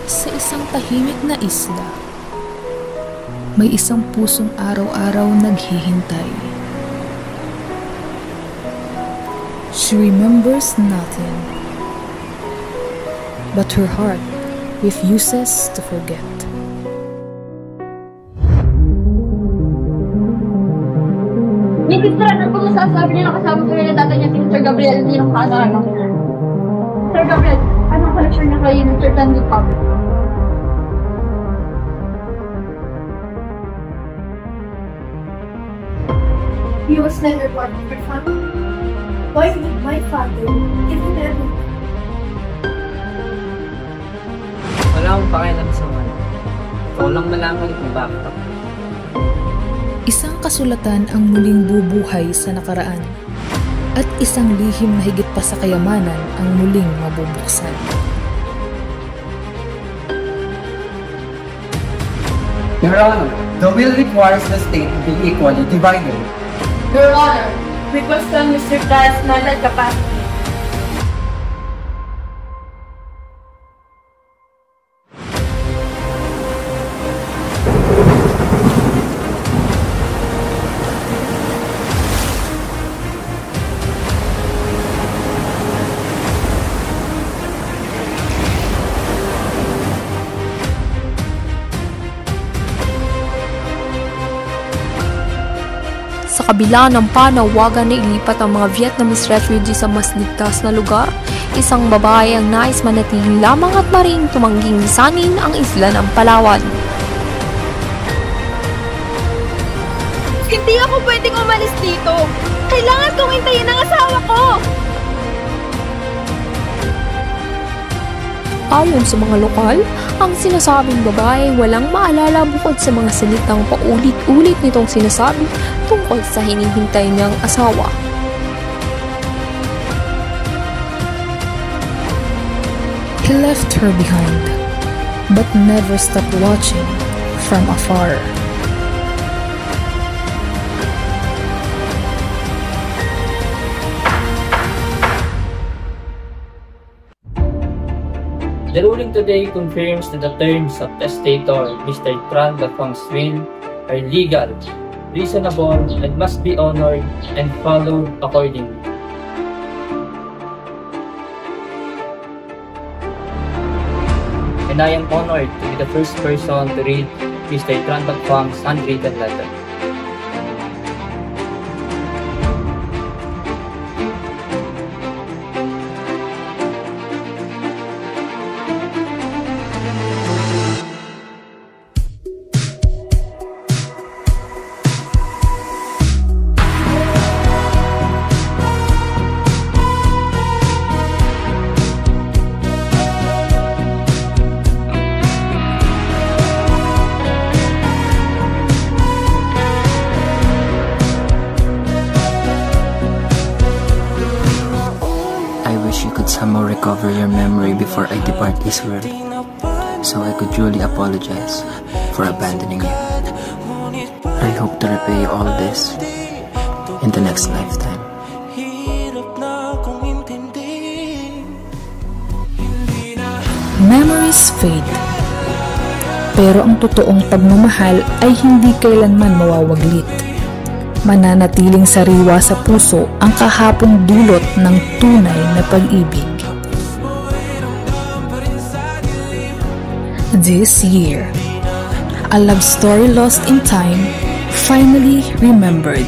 Sa isang tahimik na isla, may isang pusong araw-araw naghihintay. She remembers nothing, but her heart refuses to forget. May sister, ano po masasabi niyo na kasama ko rin na tatay niya si Sir Gabriel, hindi yung ano. Sir Gabriel, anong collection niya kayo ng Sir Tandy Pub? He was never part of your family. Why would my father give him everything? Wala akong pakialam sa man. Ikaw lang malaman kung bakit ako. Isang kasulatan ang muling bubuhay sa nakaraan, at isang lihim na higit pa sa kayamanan ang muling mabubuksan. Your Honor, the will requires the state to be equally divided. Your Honor, we question Mr. Clark's mental capacity. Sa kabila ng panawagan na ilipat ang mga Vietnamese refugees sa mas ligtas na lugar, isang babae ang nais manatili lamang at maring tumangging lisanin ang isla ng Palawan. Hindi ako pwedeng umalis dito! Kailangan kong hintayin ang asawa ko! Ayon sa mga lokal, ang sinasabing babae walang maalala bukod sa mga salitang paulit-ulit nitong sinasabi tungkol sa hinihintay niyang asawa. He left her behind, but never stopped watching from afar. The ruling today confirms that the terms of testator Mr. Tran Lafang's will are legal, reasonable, and must be honored and followed accordingly. And I am honored to be the first person to read Mr. Tran Lafang's handwritten letter. You could somehow recover your memory before I depart this world, so I could truly apologize for abandoning you. I hope to repay all this in the next lifetime. Memories fade, pero ang totoong pagmamahal ay hindi kailanman mawawaglit. Mananatiling sariwa sa puso ang kahapong dulot ng tunay na pag-ibig. This year, a love story lost in time, finally remembered.